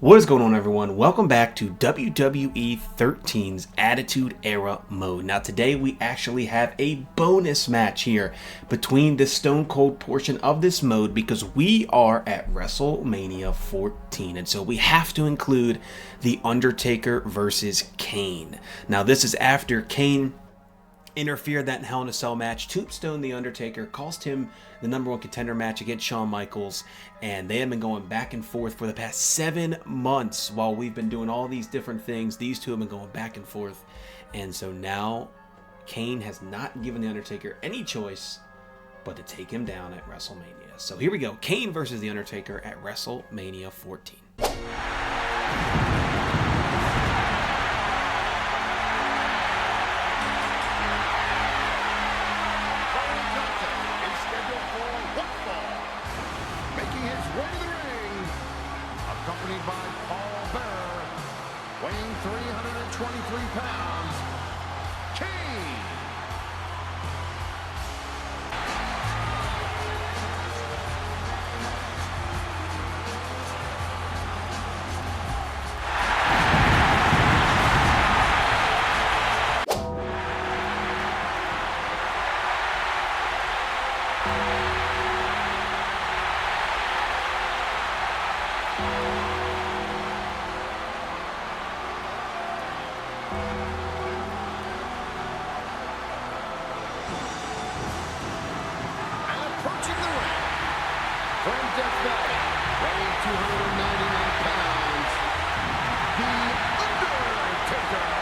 What is going on, everyone? Welcome back to WWE 13's Attitude Era mode. Now today we actually have a bonus match here between the Stone Cold portion of this mode because we are at Wrestlemania 14, and so we have to include The Undertaker versus Kane. Now this is after Kane interfered that in Hell in a Cell match. Tombstone The Undertaker cost him the #1 contender match against Shawn Michaels, and they have been going back and forth for the past 7 months while we've been doing all these different things. These two have been going back and forth, and so now Kane has not given The Undertaker any choice but to take him down at WrestleMania. So here we go, Kane versus The Undertaker at WrestleMania 14. Accompanied by Paul Bearer, weighing 323 pounds, Kane. From Death Valley, weighing 299 pounds, The Undertaker.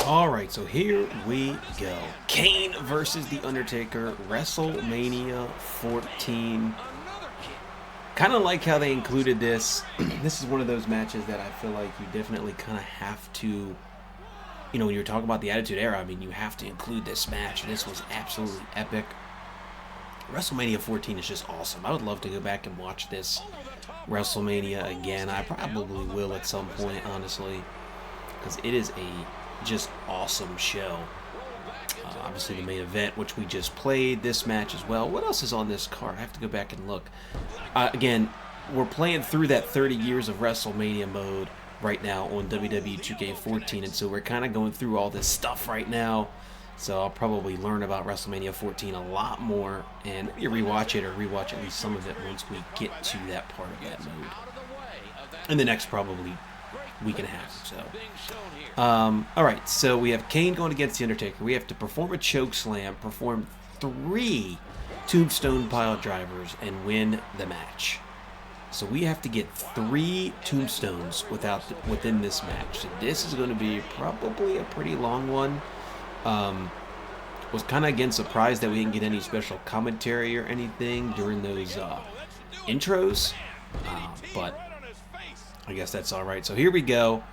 Alright, so here we go. Kane versus The Undertaker, WrestleMania 14. Kind of like how they included this. This is one of those matches that I feel like you definitely kind of have to, when you're talking about the Attitude Era, I mean, you have to include this match. This was absolutely epic. WrestleMania 14 is just awesome. I would love to go back and watch this WrestleMania again. I probably will at some point, honestly, because it is a just awesome show. Obviously the main event, which we just played, this match as well. What else is on this card? I have to go back and look. Again, we're playing through that 30 years of WrestleMania mode right now on WWE 2K14, and so we're kind of going through all this stuff right now. So I'll probably learn about WrestleMania 14 a lot more, and maybe rewatch it or rewatch at least some of it once we get to that part of that mode. In the next probably week and a half. So, alright, so we have Kane going against The Undertaker. We have to perform a choke slam, perform 3 tombstone pile drivers, and win the match. So we have to get 3 tombstones within this match. So this is going to be probably a pretty long one. Was kind of again surprised that we didn't get any special commentary or anything during those intros, but I guess that's alright. So here we go.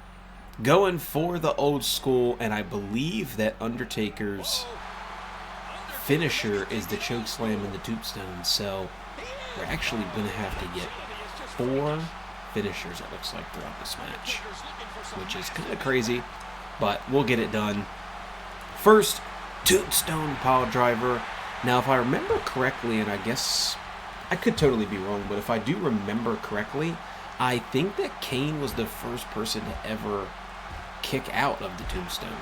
Going for the old school, and I believe that Undertaker's finisher is the choke slam and the tombstone. So we're actually going to have to get 4 finishers, it looks like, throughout this match, which is kind of crazy, but we'll get it done. First, tombstone pile driver. Now, if I remember correctly, and I guess I could totally be wrong, but if I do remember correctly, I think that Kane was the first person to ever kick out of the tombstone.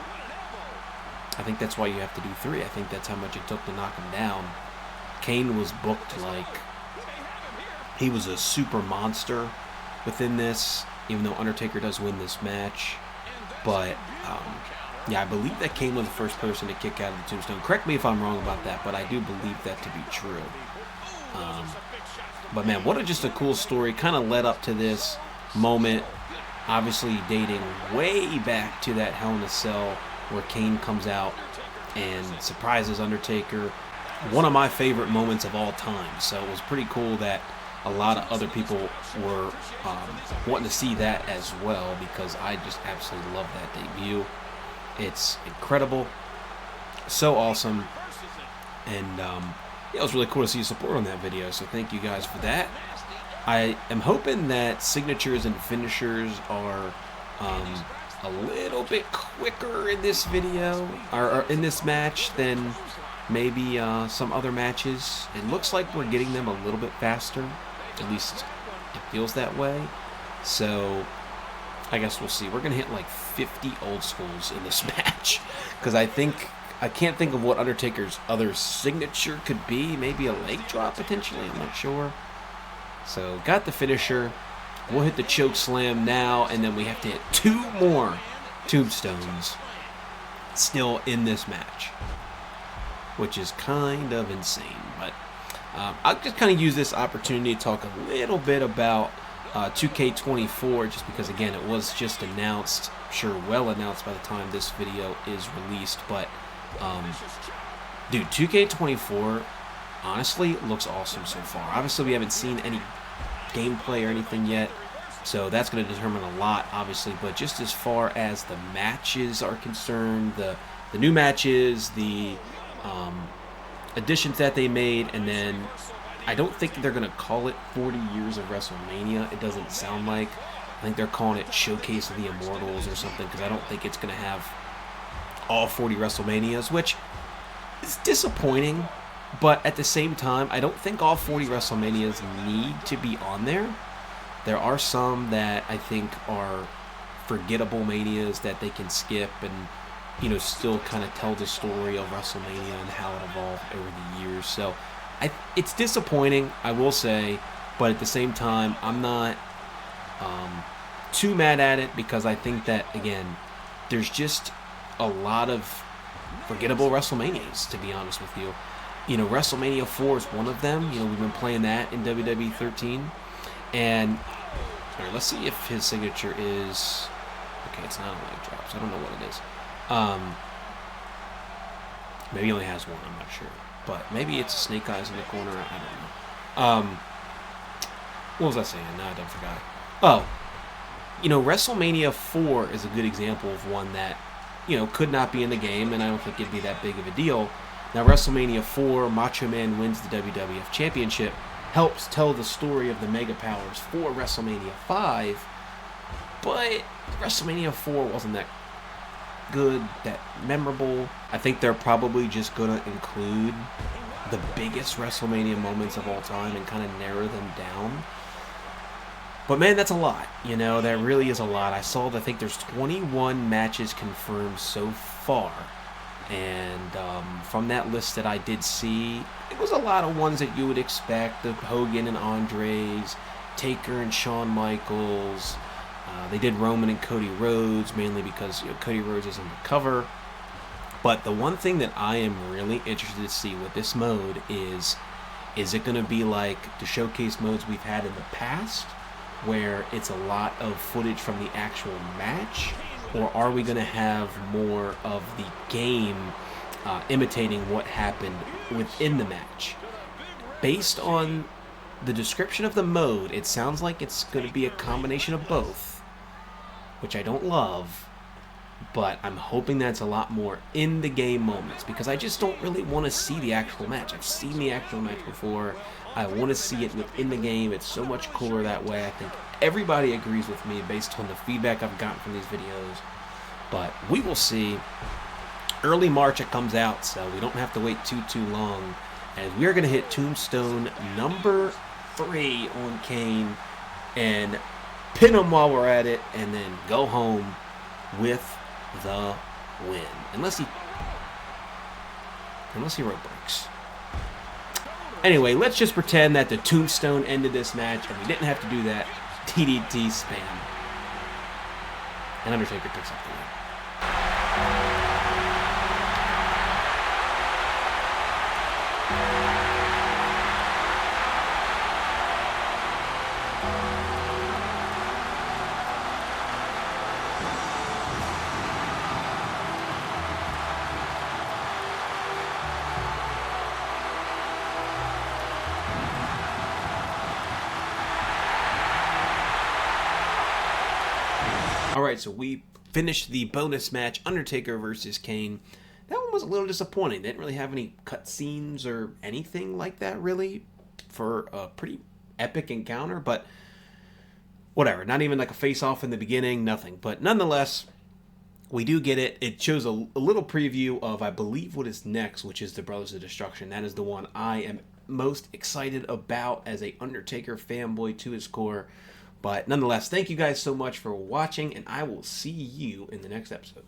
I think that's why you have to do 3. I think that's how much it took to knock him down. Kane was booked like he was a super monster within this, even though Undertaker does win this match. But yeah, I believe that Kane was the first person to kick out of the tombstone. Correct me if I'm wrong about that, but I do believe that to be true. But man, what just a cool story. Kind of led up to this moment. Obviously dating way back to that Hell in a Cell where Kane comes out and surprises Undertaker. One of my favorite moments of all time. So it was pretty cool that a lot of other people were wanting to see that as well, because I just absolutely love that debut. It's incredible. So awesome. And it was really cool to see your support on that video. So thank you guys for that. I am hoping that signatures and finishers are a little bit quicker in this video, or in this match, than maybe some other matches. It looks like we're getting them a little bit faster. At least it feels that way. So I guess we'll see. We're going to hit like 50 old schools in this match, because I can't think of what Undertaker's other signature could be. Maybe a leg drop potentially. I'm not sure. So got the finisher. We'll hit the choke slam now, and then we have to hit 2 more tombstones still in this match, which is kind of insane. But I'll just kind of use this opportunity to talk a little bit about 2K24, just because, again, it was just announced. I'm sure well announced by the time this video is released. But dude, 2K24 honestly looks awesome so far. Obviously, we haven't seen any gameplay or anything yet, so that's going to determine a lot, obviously. But just as far as the matches are concerned, the new matches, the additions that they made, and then I don't think they're going to call it 40 years of WrestleMania. It doesn't sound like. I think they're calling it Showcase of the Immortals or something, because I don't think it's going to have all 40 WrestleManias, which is disappointing. But at the same time, I don't think all 40 WrestleManias need to be on there. There are some that I think are forgettable manias that they can skip and, you know, still kind of tell the story of WrestleMania and how it evolved over the years. So it's disappointing, I will say, but at the same time, I'm not too mad at it, because I think that, again, there's just a lot of forgettable WrestleManias, to be honest with you. You know, WrestleMania 4 is one of them. You know, we've been playing that in WWE 13. And all right, let's see if his signature is... Okay, it's not a leg drop, so I don't know what it is. Maybe he only has one, I'm not sure. But maybe it's a snake eyes in the corner, I don't know. What was I saying? No, I don't forgot. Oh, you know, WrestleMania 4 is a good example of one that, you know, could not be in the game, and I don't think it'd be that big of a deal. Now, WrestleMania 4, Macho Man wins the WWF Championship, helps tell the story of the Mega Powers for WrestleMania 5, but WrestleMania 4 wasn't that good, that memorable. I think they're probably just going to include the biggest WrestleMania moments of all time and kind of narrow them down. But man, that's a lot. You know, that really is a lot. I think there's 21 matches confirmed so far. And from that list that I did see, it was a lot of ones that you would expect. The Hogan and Andres, Taker and Shawn Michaels. They did Roman and Cody Rhodes, mainly because, you know, Cody Rhodes is on the cover. But the one thing that I am really interested to see with this mode is it going to be like the showcase modes we've had in the past, where it's a lot of footage from the actual match? Or are we going to have more of the game imitating what happened within the match? Based on the description of the mode, it sounds like it's going to be a combination of both, which I don't love, but I'm hoping that's a lot more in the game moments, because I just don't really want to see the actual match. I've seen the actual match before. I want to see it within the game. It's so much cooler that way. I think everybody agrees with me based on the feedback I've gotten from these videos. But we will see. Early March it comes out, so we don't have to wait too long. And we are going to hit Tombstone number 3 on Kane and pin him while we're at it, and then go home with the win. Unless he rope breaks. Anyway, let's just pretend that the Tombstone ended this match, and we didn't have to do that. DDT spam. And Undertaker picks up the win. All right, so we finished the bonus match, Undertaker versus Kane. That one was a little disappointing. They didn't really have any cutscenes or anything like that, really, for a pretty epic encounter, but whatever. Not even like a face-off in the beginning, nothing. But nonetheless, we do get it. It shows a little preview of, I believe, what is next, which is the Brothers of Destruction. That is the one I am most excited about as a Undertaker fanboy to his core. But nonetheless, thank you guys so much for watching, and I will see you in the next episode.